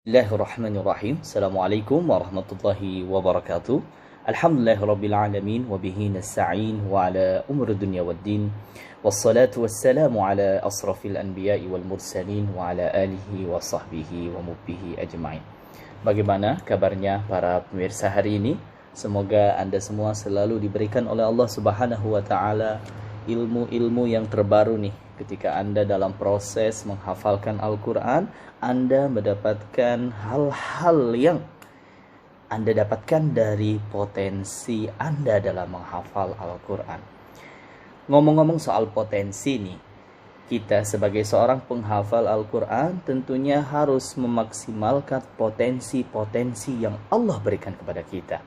Bismillahirrahmanirrahim. Assalamualaikum warahmatullahi wabarakatuh. Alhamdulillahirabbil alamin wa bihi nasta'in wa ala umuri dunya waddin. Wassalatu wassalamu ala asrafil anbiya'i wal mursalin wa ala alihi wa sahbihi wa mubbihi ajma'in. Bagaimana kabarnya para pemirsa hari ini? Semoga Anda semua selalu diberikan oleh Allah Subhanahu wa taala ilmu-ilmu yang terbaru nih. Ketika Anda dalam proses menghafalkan Al-Quran, Anda mendapatkan hal-hal yang Anda dapatkan dari potensi Anda dalam menghafal Al-Quran. Ngomong-ngomong soal potensi nih, kita sebagai seorang penghafal Al-Quran tentunya harus memaksimalkan potensi-potensi yang Allah berikan kepada kita.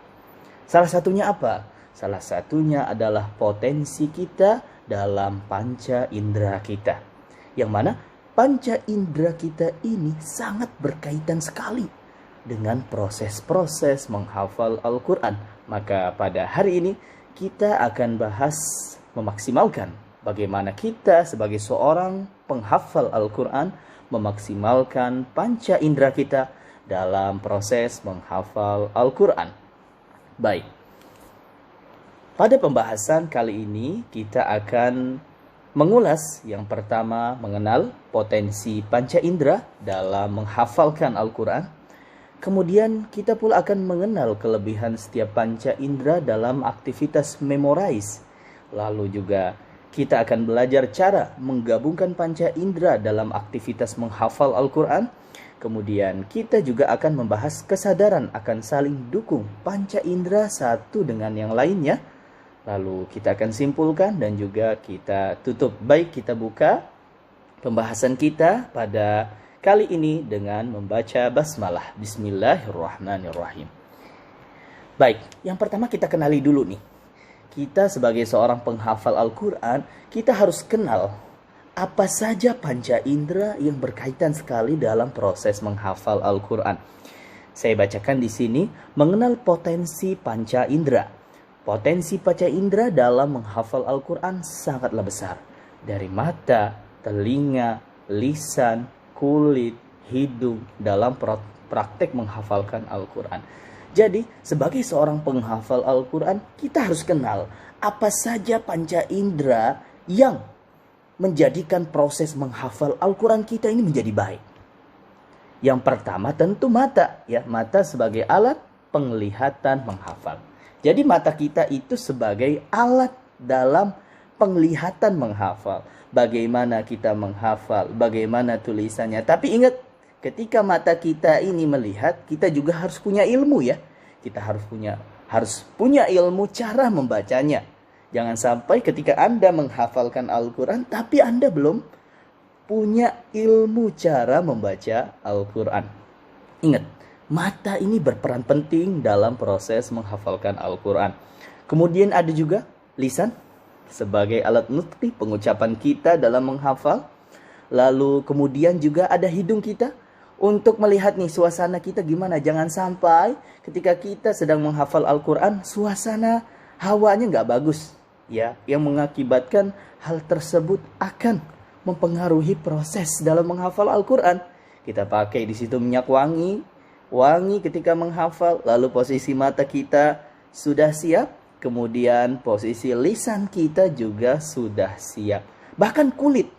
Salah satunya apa? Salah satunya adalah potensi kita dalam panca indera kita. Yang mana panca indera kita ini sangat berkaitan sekali dengan proses-proses menghafal Al-Quran. Maka pada hari ini kita akan bahas memaksimalkan bagaimana kita sebagai seorang penghafal Al-Quran memaksimalkan panca indera kita dalam proses menghafal Al-Quran. Baik. Pada pembahasan kali ini kita akan mengulas yang pertama mengenal potensi panca indera dalam menghafalkan Al-Quran. Kemudian kita pula akan mengenal kelebihan setiap panca indera dalam aktivitas memorize. Lalu juga kita akan belajar cara menggabungkan panca indera dalam aktivitas menghafal Al-Quran. Kemudian kita juga akan membahas kesadaran akan saling dukung panca indera satu dengan yang lainnya. Lalu kita akan simpulkan dan juga kita tutup. Baik, kita buka pembahasan kita pada kali ini dengan membaca basmalah. Bismillahirrahmanirrahim. Baik, yang pertama kita kenali dulu nih. Kita sebagai seorang penghafal Al-Quran, kita harus kenal apa saja panca indera yang berkaitan sekali dalam proses menghafal Al-Quran. Saya bacakan di sini, mengenal potensi panca indera. Potensi panca indera dalam menghafal Al-Quran sangatlah besar. Dari mata, telinga, lisan, kulit, hidung dalam praktek menghafalkan Al-Quran. Jadi, sebagai seorang penghafal Al-Quran, kita harus kenal apa saja panca indera yang menjadikan proses menghafal Al-Quran kita ini menjadi baik. Yang pertama tentu mata, ya, mata sebagai alat penglihatan menghafal. Jadi mata kita itu sebagai alat dalam penglihatan menghafal. Bagaimana kita menghafal, bagaimana tulisannya. Tapi ingat, ketika mata kita ini melihat, kita juga harus punya ilmu ya. Kita harus punya ilmu cara membacanya. Jangan sampai ketika Anda menghafalkan Al-Quran, tapi Anda belum punya ilmu cara membaca Al-Quran. Ingat, mata ini berperan penting dalam proses menghafalkan Al-Quran. Kemudian ada juga lisan sebagai alat nutqi pengucapan kita dalam menghafal. Lalu kemudian juga ada hidung kita untuk melihat nih suasana kita gimana. Jangan sampai ketika kita sedang menghafal Al-Quran suasana hawanya nggak bagus, ya, yang mengakibatkan hal tersebut akan mempengaruhi proses dalam menghafal Al-Quran. Kita pakai di situ minyak wangi ketika menghafal, lalu posisi mata kita sudah siap, kemudian posisi lisan kita juga sudah siap. Bahkan kulit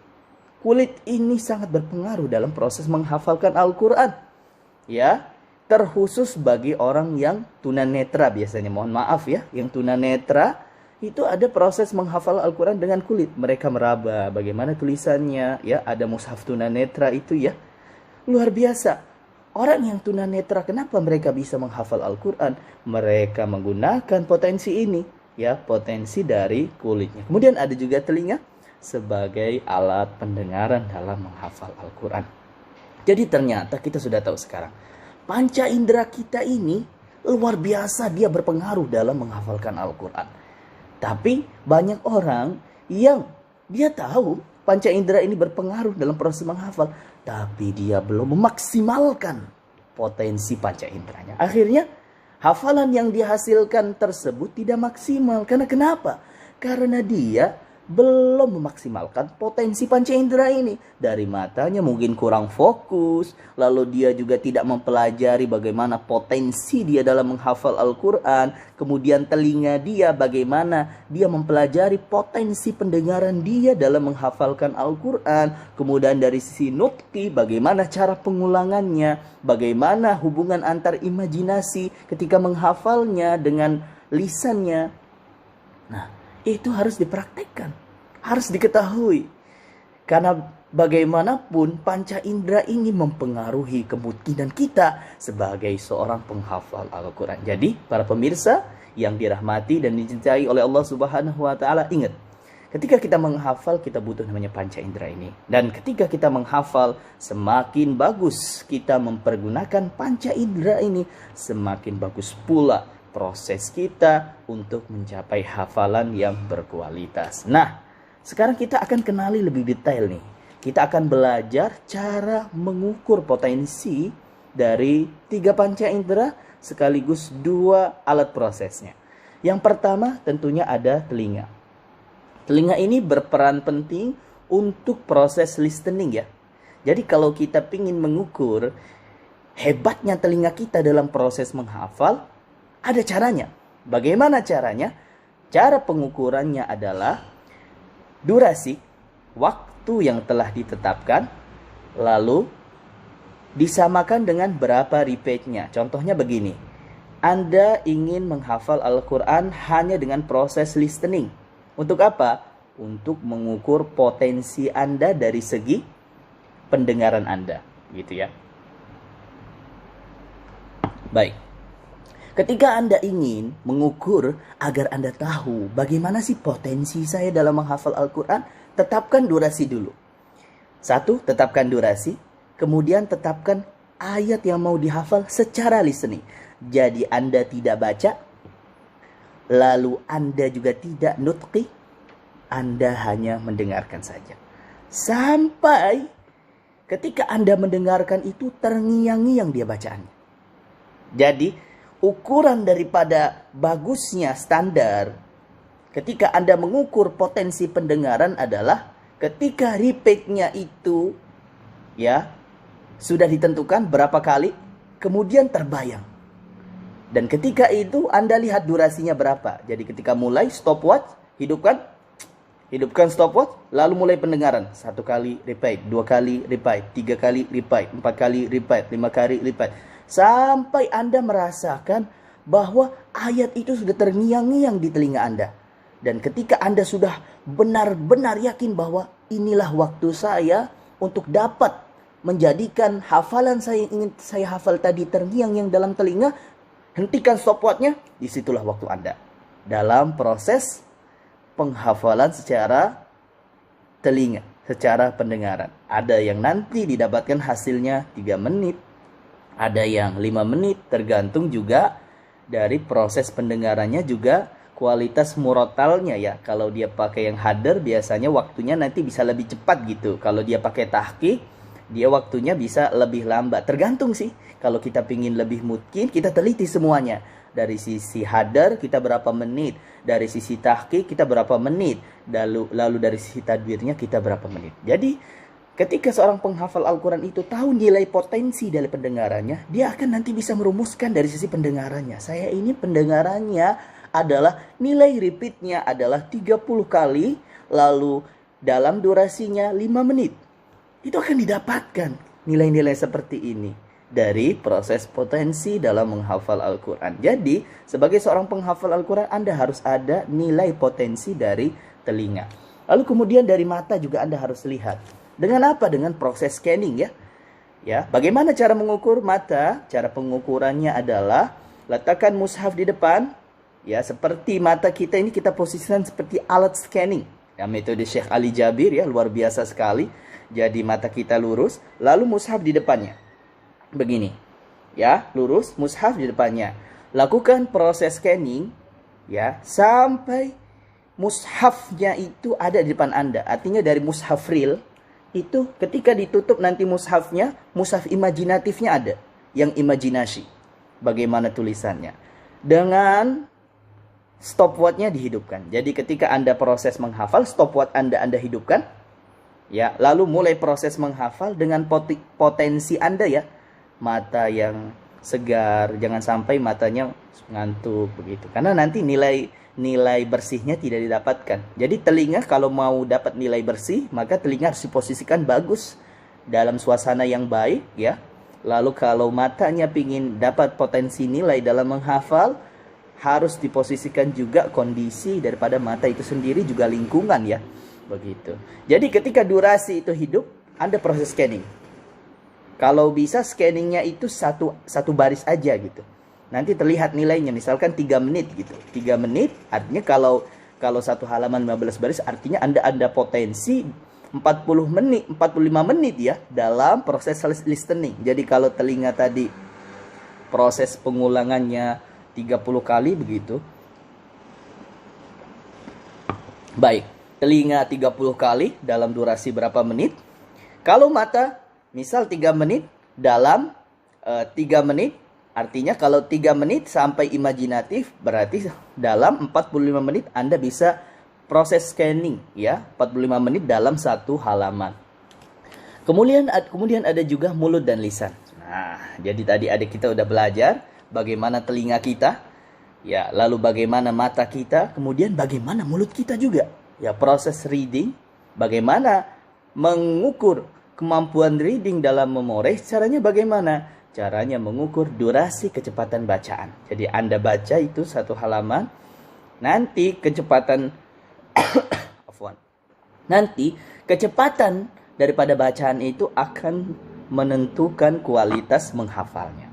ini sangat berpengaruh dalam proses menghafalkan Al-Quran, ya, terkhusus bagi orang yang tunanetra biasanya, mohon maaf ya, yang tunanetra itu ada proses menghafal Al-Quran dengan kulit. Mereka meraba bagaimana tulisannya, ya, ada mushaf tunanetra itu ya, luar biasa. Orang yang tunanetra, kenapa mereka bisa menghafal Al-Quran? Mereka menggunakan potensi ini, ya, potensi dari kulitnya. Kemudian ada juga telinga sebagai alat pendengaran dalam menghafal Al-Quran. Jadi ternyata kita sudah tahu sekarang, panca indera kita ini luar biasa, dia berpengaruh dalam menghafalkan Al-Quran. Tapi banyak orang yang dia tahu panca indera ini berpengaruh dalam proses menghafal, tapi dia belum memaksimalkan potensi panca inderanya. Akhirnya hafalan yang dihasilkan tersebut tidak maksimal. Karena kenapa? Karena dia belum memaksimalkan potensi panca indera ini. Dari matanya mungkin kurang fokus, lalu dia juga tidak mempelajari bagaimana potensi dia dalam menghafal Al-Quran. Kemudian telinga dia, bagaimana dia mempelajari potensi pendengaran dia dalam menghafalkan Al-Quran. Kemudian dari sisi nutqi, bagaimana cara pengulangannya, bagaimana hubungan antar imajinasi ketika menghafalnya dengan lisannya. Nah, itu harus dipraktekkan, harus diketahui. Karena bagaimanapun panca indera ini mempengaruhi kemungkinan kita sebagai seorang penghafal Al-Quran. Jadi para pemirsa yang dirahmati dan dicintai oleh Allah Subhanahu wa Ta'ala, ingat, ketika kita menghafal kita butuh namanya panca indera ini. Dan ketika kita menghafal, semakin bagus kita mempergunakan panca indera ini, semakin bagus pula proses kita untuk mencapai hafalan yang berkualitas. Nah, sekarang kita akan kenali lebih detail nih. Kita akan belajar cara mengukur potensi dari 3 panca indera sekaligus 2 alat prosesnya. Yang pertama tentunya ada telinga. Telinga ini berperan penting untuk proses listening ya. Jadi kalau kita ingin mengukur hebatnya telinga kita dalam proses menghafal, ada caranya. Bagaimana caranya? Cara pengukurannya adalah durasi, waktu yang telah ditetapkan, lalu disamakan dengan berapa repeatnya. Contohnya begini, Anda ingin menghafal Al-Quran hanya dengan proses listening. Untuk apa? Untuk mengukur potensi Anda dari segi pendengaran Anda. Gitu ya. Baik. Ketika Anda ingin mengukur agar Anda tahu bagaimana sih potensi saya dalam menghafal Al-Quran, tetapkan durasi dulu. 1. Tetapkan durasi. Kemudian tetapkan ayat yang mau dihafal secara listening. Jadi Anda tidak baca, lalu Anda juga tidak nutqi, Anda hanya mendengarkan saja. Sampai ketika Anda mendengarkan itu terngiang-ngiang dia bacaannya. Jadi ukuran daripada bagusnya standar ketika Anda mengukur potensi pendengaran adalah ketika repeatnya itu ya sudah ditentukan berapa kali, kemudian terbayang. Dan ketika itu Anda lihat durasinya berapa. Jadi ketika mulai stopwatch, hidupkan stopwatch, lalu mulai pendengaran. 1 kali repeat, 2 kali repeat, 3 kali repeat, 4 kali repeat, 5 kali repeat. Sampai Anda merasakan bahwa ayat itu sudah terngiang-ngiang di telinga Anda. Dan ketika Anda sudah benar-benar yakin bahwa inilah waktu saya untuk dapat menjadikan hafalan saya yang ingin saya hafal tadi terngiang-ngiang dalam telinga, hentikan stopwatchnya, disitulah waktu Anda dalam proses penghafalan secara telinga, secara pendengaran. Ada yang nanti didapatkan hasilnya 3 menit, ada yang 5 menit, tergantung juga dari proses pendengarannya juga kualitas murotalnya ya. Kalau dia pakai yang hadar biasanya waktunya nanti bisa lebih cepat gitu. Kalau dia pakai tahqiq, dia waktunya bisa lebih lambat. Tergantung sih. Kalau kita pingin lebih mungkin, kita teliti semuanya. Dari sisi hadar kita berapa menit, dari sisi tahqiq kita berapa menit, lalu dari sisi tadwirnya kita berapa menit. Jadi ketika seorang penghafal Al-Quran itu tahu nilai potensi dari pendengarannya, dia akan nanti bisa merumuskan dari sisi pendengarannya. Saya ini pendengarannya adalah nilai repeatnya adalah 30 kali, lalu dalam durasinya 5 menit. Itu akan didapatkan nilai-nilai seperti ini dari proses potensi dalam menghafal Al-Quran. Jadi sebagai seorang penghafal Al-Quran, Anda harus ada nilai potensi dari telinga. Lalu kemudian dari mata juga Anda harus lihat. Dengan apa? Dengan proses scanning ya. Ya, bagaimana cara mengukur mata? Cara pengukurannya adalah letakkan mushaf di depan. Ya, seperti mata kita ini kita posisikan seperti alat scanning. Ya, metode Syekh Ali Jabir ya, luar biasa sekali. Jadi mata kita lurus, lalu mushaf di depannya. Begini. Ya, lurus, mushaf di depannya. Lakukan proses scanning ya sampai mushafnya itu ada di depan Anda. Artinya dari mushaf real itu ketika ditutup nanti mushafnya, mushaf imajinatifnya ada, yang imajinasi. Bagaimana tulisannya? Dengan stopwatch-nya dihidupkan. Jadi ketika Anda proses menghafal, stopwatch Anda hidupkan. Ya, lalu mulai proses menghafal dengan potensi Anda ya. Mata yang segar, jangan sampai matanya ngantuk begitu. Karena nanti nilai bersihnya tidak didapatkan. Jadi telinga kalau mau dapat nilai bersih, maka telinga harus diposisikan bagus dalam suasana yang baik ya. Lalu kalau matanya ingin dapat potensi nilai dalam menghafal, harus diposisikan juga kondisi daripada mata itu sendiri, juga lingkungan ya. Begitu. Jadi ketika durasi itu hidup, Anda proses scanning. Kalau bisa scanningnya itu satu baris aja gitu. Nanti terlihat nilainya, misalkan 3 menit gitu. 3 menit artinya kalau satu halaman 15 baris artinya Anda potensi 45 menit ya dalam proses listening. Jadi kalau telinga tadi proses pengulangannya 30 kali begitu. Baik. Telinga 30 kali dalam durasi berapa menit. Kalau mata, misal 3 menit dalam 3 menit. Artinya kalau 3 menit sampai imajinatif, berarti dalam 45 menit Anda bisa proses scanning. Ya, 45 menit dalam satu halaman. Kemudian ada juga mulut dan lisan. Nah, jadi tadi kita udah belajar bagaimana telinga kita. Ya, lalu bagaimana mata kita. Kemudian bagaimana mulut kita juga. Ya, proses reading, bagaimana mengukur kemampuan reading dalam memorize, caranya bagaimana? Caranya mengukur durasi kecepatan bacaan. Jadi Anda baca itu satu halaman, nanti kecepatan nanti kecepatan daripada bacaan itu akan menentukan kualitas menghafalnya.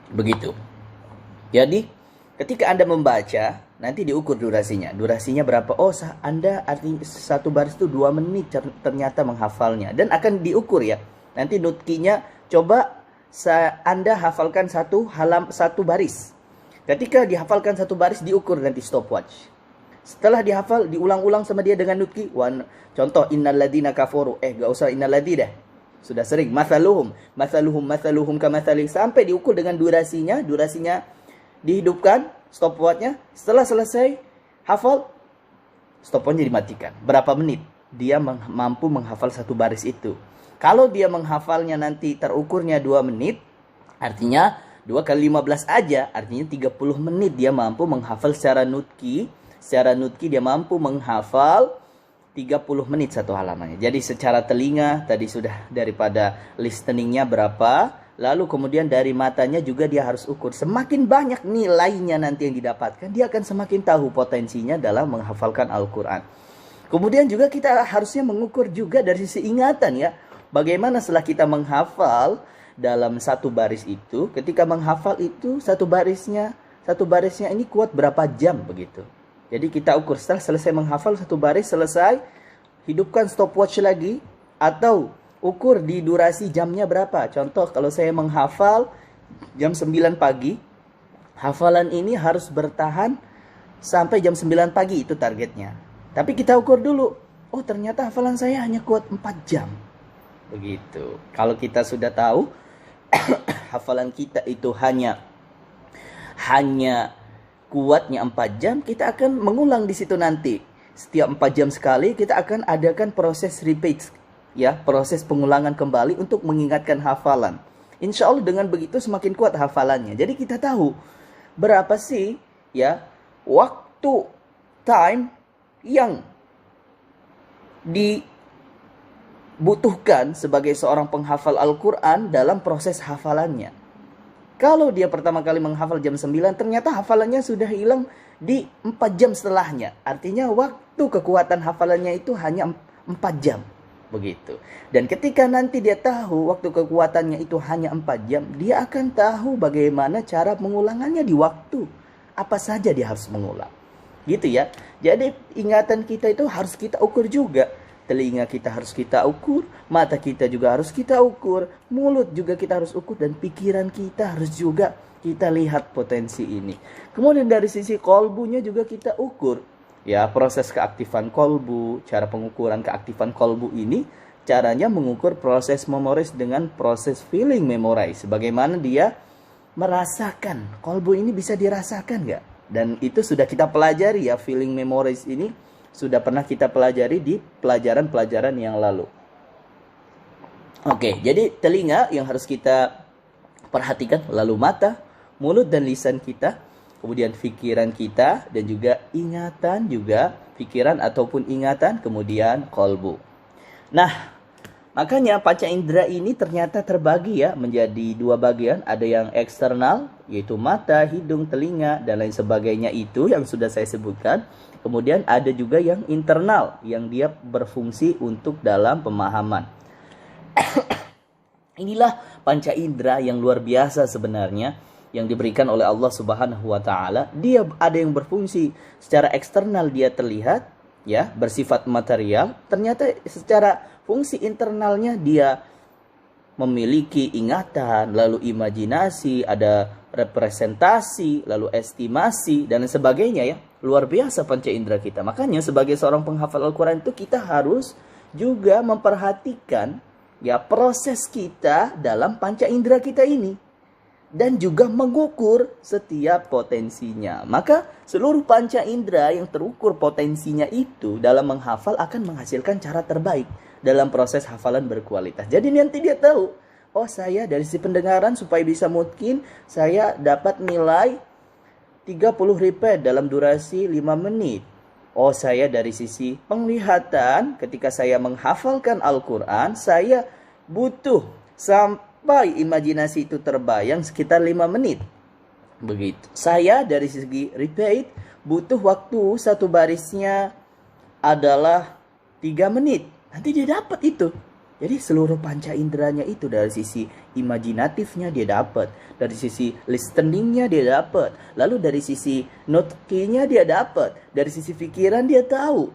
Begitu. Jadi ketika Anda membaca, nanti diukur durasinya. Durasinya berapa? Oh, Anda artinya satu baris itu 2 menit ternyata menghafalnya. Dan akan diukur ya. Nanti nutkinya coba Anda hafalkan satu baris. Ketika dihafalkan satu baris diukur nanti stopwatch. Setelah dihafal diulang-ulang sama dia dengan nutki. Contoh innalladzina kafaru. Gak usah innalladzi dah. Sudah sering. Mathaluhum kamathali. Sampai diukur dengan durasinya dihidupkan stopwatchnya. Setelah selesai hafal, stopwatchnya dimatikan. Berapa menit dia mampu menghafal satu baris itu. Kalau dia menghafalnya nanti terukurnya 2 menit, artinya 2 kali 15 aja, artinya 30 menit dia mampu menghafal secara nutki. Secara nutki dia mampu menghafal 30 menit satu halamannya. Jadi secara telinga tadi sudah daripada listeningnya berapa. Lalu kemudian dari matanya juga dia harus ukur. Semakin banyak nilainya nanti yang didapatkan, dia akan semakin tahu potensinya dalam menghafalkan Al-Quran. Kemudian juga kita harusnya mengukur juga dari sisi ingatan ya. Bagaimana setelah kita menghafal dalam satu baris itu, ketika menghafal itu satu barisnya ini kuat berapa jam begitu. Jadi kita ukur setelah selesai menghafal satu baris selesai, hidupkan stopwatch lagi atau ukur di durasi jamnya berapa. Contoh kalau saya menghafal jam 9 pagi, hafalan ini harus bertahan sampai jam 9 pagi, itu targetnya. Tapi kita ukur dulu, oh ternyata hafalan saya hanya kuat 4 jam. Begitu. Kalau kita sudah tahu hafalan kita itu hanya kuatnya 4 jam, kita akan mengulang di situ nanti. Setiap 4 jam sekali kita akan adakan proses repeat. Ya, proses pengulangan kembali untuk mengingatkan hafalan. Insya Allah dengan begitu semakin kuat hafalannya. Jadi kita tahu berapa sih ya waktu time yang dibutuhkan sebagai seorang penghafal Al-Quran dalam proses hafalannya. Kalau dia pertama kali menghafal jam 9, ternyata hafalannya sudah hilang di 4 jam setelahnya. Artinya waktu kekuatan hafalannya itu hanya 4 jam. Begitu. Dan ketika nanti dia tahu waktu kekuatannya itu hanya 4 jam, dia akan tahu bagaimana cara mengulangannya di waktu. Apa saja dia harus mengulang. Gitu ya. Jadi ingatan kita itu harus kita ukur juga. Telinga kita harus kita ukur, mata kita juga harus kita ukur, mulut juga kita harus ukur, dan pikiran kita harus juga kita lihat potensi ini. Kemudian dari sisi kolbunya juga kita ukur. Ya, proses keaktifan kolbu, cara pengukuran keaktifan kolbu ini, caranya mengukur proses memorize dengan proses feeling memorize. Bagaimana dia merasakan. Kolbu ini bisa dirasakan nggak? Dan itu sudah kita pelajari ya, feeling memories ini sudah pernah kita pelajari di pelajaran-pelajaran yang lalu. Oke, jadi telinga yang harus kita perhatikan, lalu mata, mulut dan lisan kita, kemudian pikiran kita, dan juga ingatan juga, pikiran ataupun ingatan, kemudian kolbu. Nah, makanya panca indera ini ternyata terbagi ya menjadi dua bagian. Ada yang eksternal, yaitu mata, hidung, telinga, dan lain sebagainya itu yang sudah saya sebutkan. Kemudian ada juga yang internal, yang dia berfungsi untuk dalam pemahaman. Inilah panca indera yang luar biasa sebenarnya yang diberikan oleh Allah Subhanahu wa taala. Dia ada yang berfungsi secara eksternal, dia terlihat ya, bersifat material. Ternyata secara fungsi internalnya dia memiliki ingatan, lalu imajinasi, ada representasi, lalu estimasi dan sebagainya ya. Luar biasa panca indera kita. Makanya sebagai seorang penghafal Al-Qur'an itu kita harus juga memperhatikan ya proses kita dalam panca indera kita ini, dan juga mengukur setiap potensinya. Maka seluruh panca indera yang terukur potensinya itu dalam menghafal akan menghasilkan cara terbaik dalam proses hafalan berkualitas. Jadi nanti dia tahu, oh saya dari sisi pendengaran supaya bisa mungkin saya dapat nilai 30 repeat dalam durasi 5 menit. Oh, saya dari sisi penglihatan, ketika saya menghafalkan Al-Quran, saya butuh sampai imajinasi itu terbayang sekitar 5 menit. Begitu. Saya dari segi repeat, butuh waktu satu barisnya adalah 3 menit. Nanti dia dapat itu. Jadi seluruh panca inderanya itu dari sisi imajinatifnya dia dapat, dari sisi listeningnya dia dapat, lalu dari sisi nutqinya dia dapat, dari sisi pikiran dia tahu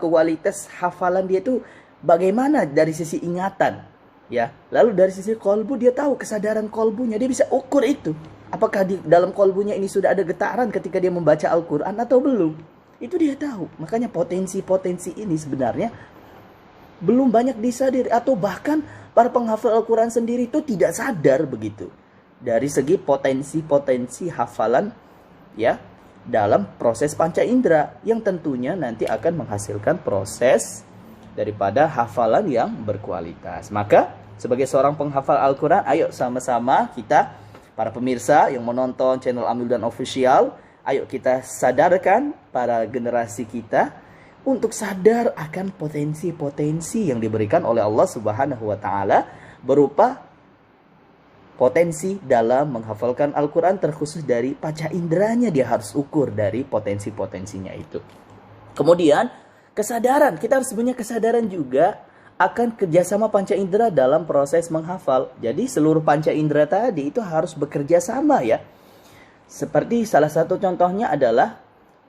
kualitas hafalan dia itu bagaimana dari sisi ingatan, ya. Lalu dari sisi kolbu dia tahu kesadaran kolbunya, dia bisa ukur itu. Apakah di dalam kolbunya ini sudah ada getaran ketika dia membaca Al-Quran atau belum? Itu dia tahu. Makanya potensi-potensi ini sebenarnya belum banyak disadari, atau bahkan para penghafal Al-Quran sendiri itu tidak sadar begitu dari segi potensi-potensi hafalan ya dalam proses panca indera yang tentunya nanti akan menghasilkan proses daripada hafalan yang berkualitas. Maka sebagai seorang penghafal Al-Quran, ayo sama-sama kita para pemirsa yang menonton channel Amildan Official, ayo kita sadarkan para generasi kita untuk sadar akan potensi-potensi yang diberikan oleh Allah Subhanahu wa taala berupa potensi dalam menghafalkan Al-Quran, terkhusus dari panca inderanya dia harus ukur dari potensi-potensinya itu. Kemudian kesadaran, kita harus punya kesadaran juga akan kerjasama panca indera dalam proses menghafal. Jadi seluruh panca indera tadi itu harus bekerja sama ya. Seperti salah satu contohnya adalah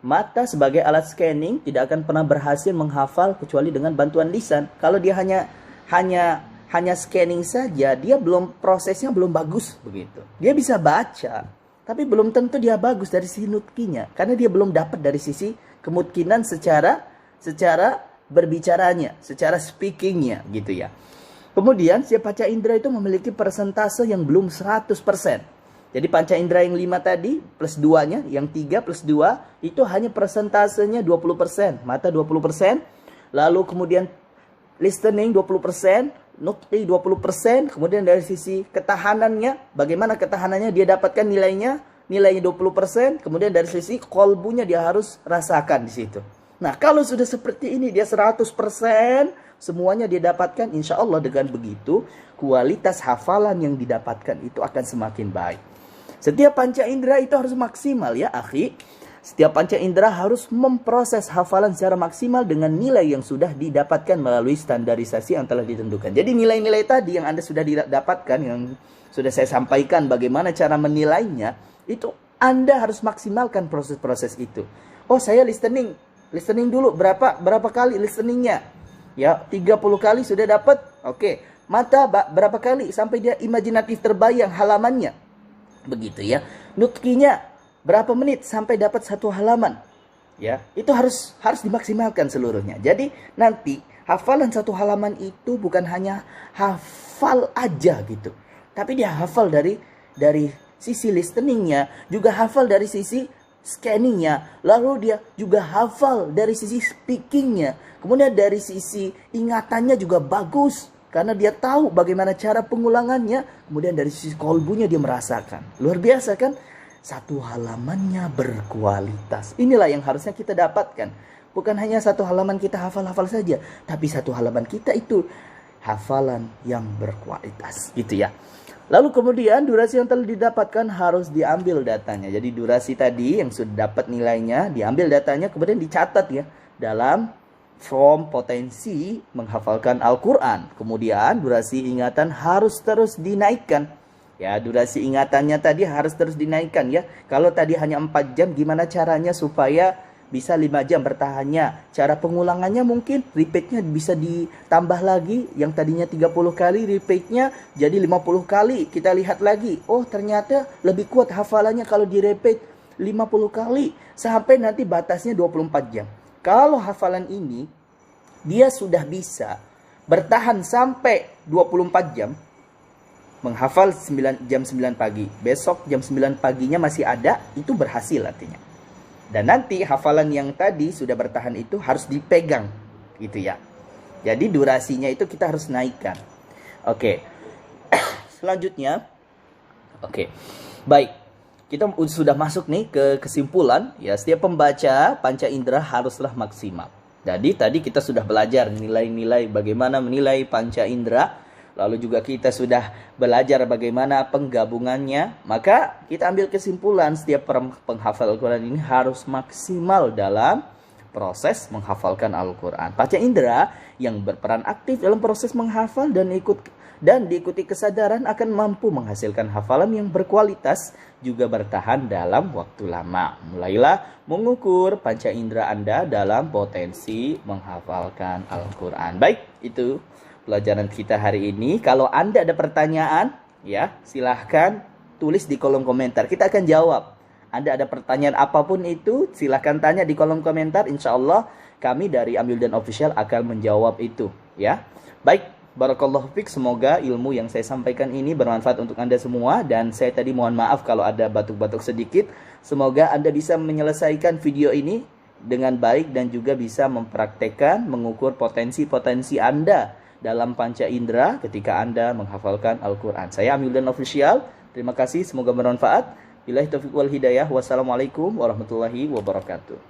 mata sebagai alat scanning tidak akan pernah berhasil menghafal kecuali dengan bantuan lisan. Kalau dia hanya scanning saja, dia prosesnya belum bagus begitu. Dia bisa baca, tapi belum tentu dia bagus dari sisi nutkinya, karena dia belum dapat dari sisi kemungkinan secara berbicaranya, secara speakingnya gitu ya. Kemudian si panca indera itu memiliki persentase yang belum 100%. Jadi panca indera yang 5 tadi plus 2-nya, yang 3 plus 2 itu hanya persentasenya 20%, mata 20%, lalu kemudian listening 20%, nutqi 20%, kemudian dari sisi ketahanannya, bagaimana ketahanannya dia dapatkan nilainya 20%, kemudian dari sisi kolbunya dia harus rasakan di situ. Nah, kalau sudah seperti ini dia 100%, semuanya dia dapatkan, insya Allah dengan begitu kualitas hafalan yang didapatkan itu akan semakin baik. Setiap panca indera itu harus maksimal ya akhi. Setiap panca indera harus memproses hafalan secara maksimal dengan nilai yang sudah didapatkan melalui standarisasi yang telah ditentukan. Jadi nilai-nilai tadi yang Anda sudah didapatkan, yang sudah saya sampaikan bagaimana cara menilainya, itu Anda harus maksimalkan proses-proses itu. Oh, saya listening dulu berapa kali listeningnya? Ya, 30 kali sudah dapat. Oke. Mata berapa kali sampai dia imajinatif terbayang halamannya? Begitu ya. Nutkinya berapa menit sampai dapat satu halaman? Ya, itu harus dimaksimalkan seluruhnya. Jadi nanti hafalan satu halaman itu bukan hanya hafal aja gitu, tapi dia hafal dari sisi listeningnya, juga hafal dari sisi scanningnya, lalu dia juga hafal dari sisi speakingnya, kemudian dari sisi ingatannya juga bagus, karena dia tahu bagaimana cara pengulangannya, kemudian dari sisi kolbunya dia merasakan. Luar biasa kan? Satu halamannya berkualitas. Inilah yang harusnya kita dapatkan. Bukan hanya satu halaman kita hafal-hafal saja, tapi satu halaman kita itu hafalan yang berkualitas, gitu ya. Lalu kemudian durasi yang telah didapatkan harus diambil datanya. Jadi durasi tadi yang sudah dapat nilainya, diambil datanya, kemudian dicatat ya dalam form potensi menghafalkan Al-Quran. Kemudian durasi ingatan harus terus dinaikkan. Ya, durasi ingatannya tadi harus terus dinaikkan ya. Kalau tadi hanya 4 jam, gimana caranya supaya bisa 5 jam bertahannya? Cara pengulangannya mungkin repeatnya bisa ditambah lagi. Yang tadinya 30 kali, repeatnya jadi 50 kali. Kita lihat lagi, oh ternyata lebih kuat hafalannya kalau di-repeat 50 kali. Sampai nanti batasnya 24 jam. Kalau hafalan ini, dia sudah bisa bertahan sampai 24 jam. Menghafal jam 9 pagi. Besok jam 9 paginya masih ada, itu berhasil artinya. Dan nanti hafalan yang tadi sudah bertahan itu harus dipegang. Gitu ya. Jadi durasinya itu kita harus naikkan. Oke. Selanjutnya. Oke. Baik. Kita sudah masuk nih ke kesimpulan. Ya, setiap pembaca panca indera haruslah maksimal. Jadi tadi kita sudah belajar nilai-nilai bagaimana menilai panca indera. Lalu juga kita sudah belajar bagaimana penggabungannya. Maka kita ambil kesimpulan setiap penghafal Al-Quran ini harus maksimal dalam proses menghafalkan Al-Quran. Panca indera yang berperan aktif dalam proses menghafal dan diikuti kesadaran akan mampu menghasilkan hafalan yang berkualitas juga bertahan dalam waktu lama. Mulailah mengukur panca indera Anda dalam potensi menghafalkan Al-Quran. Baik, itu pelajaran kita hari ini. Kalau Anda ada pertanyaan, ya silahkan tulis di kolom komentar. Kita akan jawab. Anda ada pertanyaan apapun itu, silahkan tanya di kolom komentar. Insya Allah kami dari Amildan Official akan menjawab itu. Ya, baik. Barakallahu fiik. Semoga ilmu yang saya sampaikan ini bermanfaat untuk Anda semua. Dan saya tadi mohon maaf kalau ada batuk-batuk sedikit. Semoga Anda bisa menyelesaikan video ini dengan baik dan juga bisa mempraktekkan, mengukur potensi-potensi Anda dalam panca indera ketika Anda menghafalkan Al-Quran. Saya Amildan Official. Terima kasih, semoga bermanfaat. Billahi taufiq wal hidayah. Wassalamualaikum warahmatullahi wabarakatuh.